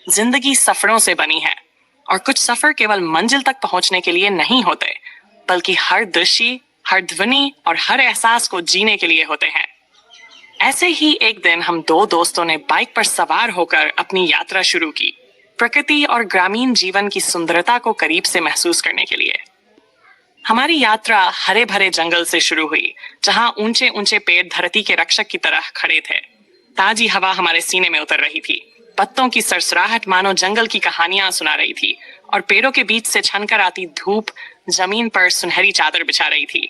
जिंदगी सफरों से बनी है और कुछ सफर केवल मंजिल तक पहुंचने के लिए नहीं होते, बल्कि हर दृश्य, हर ध्वनि और हर एहसास को जीने के लिए होते हैं। ऐसे ही एक दिन हम दो दोस्तों ने बाइक पर सवार होकर अपनी यात्रा शुरू की, प्रकृति और ग्रामीण जीवन की सुंदरता को करीब से महसूस करने के लिए। हमारी यात्रा हरे भरे जंगल से शुरू हुई, जहां ऊंचे ऊंचे पेड़ धरती के रक्षक की तरह खड़े थे। ताजी हवा हमारे सीने में उतर रही थी, पत्तों की सरसराहट मानो जंगल की कहानियां सुना रही थी और पेड़ों के बीच से छनकर आती धूप जमीन पर सुनहरी चादर बिछा रही थी।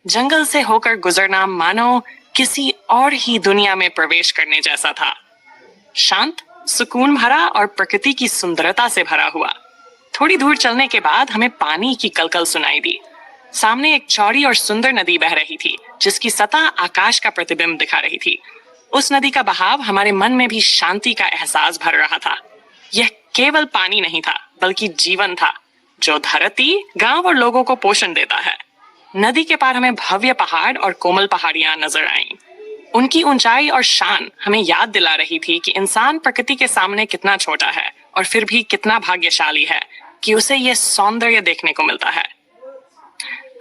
जंगल से होकर गुजरना मानो किसी और ही दुनिया में प्रवेश करने जैसा था, शांत, सुकून भरा और प्रकृति की सुंदरता से भरा हुआ। थोड़ी दूर चलने के बाद हमें पानी की कलकल सुनाई दी। सामने एक चौड़ी और सुंदर नदी बह रही थी, जिसकी सतह आकाश का प्रतिबिंब दिखा रही थी। उस नदी का बहाव हमारे मन में भी शांति का एहसास भर रहा था। यह केवल पानी नहीं था, बल्कि जीवन था, जो धरती, गांव और लोगों को पोषण देता है। नदी के पार हमें भव्य पहाड़ और कोमल पहाड़ियां नजर आईं। उनकी ऊंचाई और शान हमें याद दिला रही थी कि इंसान प्रकृति के सामने कितना छोटा है और फिर भी कितना भाग्यशाली है कि उसे यह सौंदर्य देखने को मिलता है।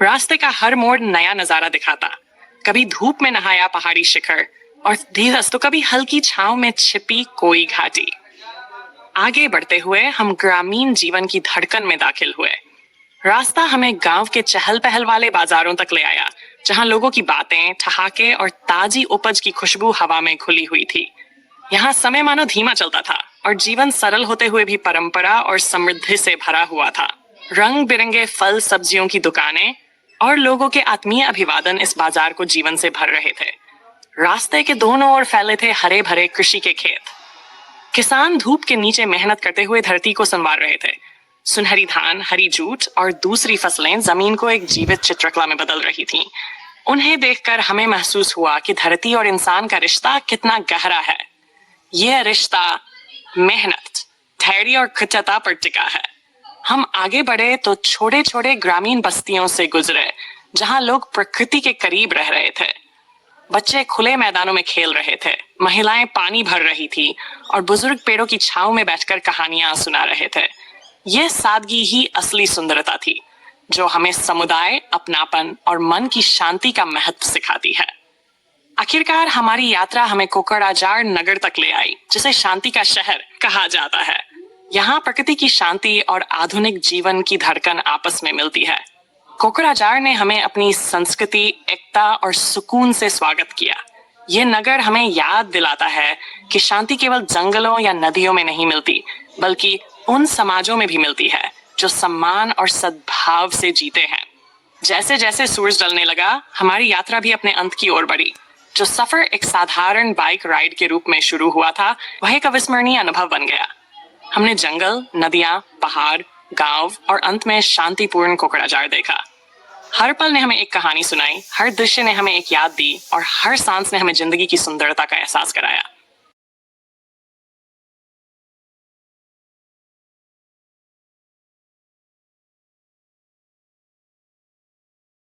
रास्ते का हर मोड़ नया नजारा दिखाता, कभी धूप में नहाया पहाड़ी शिखर और धीरज तो कभी हल्की छांव में छिपी कोई घाटी। आगे बढ़ते हुए हम ग्रामीण जीवन की धड़कन में दाखिल हुए। रास्ता हमें गांव के चहल पहल वाले बाजारों तक ले आया, जहां लोगों की बातें, ठहाके और ताजी उपज की खुशबू हवा में खुली हुई थी। यहाँ समय मानो धीमा चलता था और जीवन सरल होते हुए भी परंपरा और समृद्धि से भरा हुआ था। रंग बिरंगे फल सब्जियों की दुकानें और लोगों के आत्मीय अभिवादन इस बाजार को जीवन से भर रहे थे। रास्ते के दोनों ओर फैले थे हरे भरे कृषि के खेत। किसान धूप के नीचे मेहनत करते हुए धरती को संवार रहे थे। सुनहरी धान, हरी जूट और दूसरी फसलें जमीन को एक जीवित चित्रकला में बदल रही थीं। उन्हें देखकर हमें महसूस हुआ कि धरती और इंसान का रिश्ता कितना गहरा है। यह रिश्ता मेहनत, धैर्य और कृतज्ञता पर टिका है। हम आगे बढ़े तो छोटे छोटे ग्रामीण बस्तियों से गुजरे, जहां लोग प्रकृति के करीब रह रहे थे। बच्चे खुले मैदानों में खेल रहे थे, महिलाएं पानी भर रही थी और बुजुर्ग पेड़ों की छांव में बैठकर कहानियां सुना रहे थे। यह सादगी ही असली सुंदरता थी, जो हमें समुदाय, अपनापन और मन की शांति का महत्व सिखाती है। आखिरकार हमारी यात्रा हमें कोकराझार नगर तक ले आई, जिसे शांति का शहर कहा जाता है। यहाँ प्रकृति की शांति और आधुनिक जीवन की धड़कन आपस में मिलती है। कोकराझार ने हमें अपनी संस्कृति, एकता और सुकून से स्वागत किया। ये नगर हमें याद दिलाता है कि शांति केवल जंगलों या नदियों में नहीं मिलती, बल्कि उन समाजों में भी मिलती है जो सम्मान और सद्भाव से जीते हैं। जैसे जैसे सूरज ढलने लगा, हमारी यात्रा भी अपने अंत की ओर बढ़ी। जो सफर एक साधारण बाइक राइड के रूप में शुरू हुआ था, वह एक अविस्मरणीय अनुभव बन गया। हमने जंगल, नदियां, पहाड़, गांव और अंत में शांतिपूर्ण कोकराझार देखा। हर पल ने हमें एक कहानी सुनाई, हर दृश्य ने हमें एक याद दी और हर सांस ने हमें जिंदगी की सुंदरता का एहसास कराया।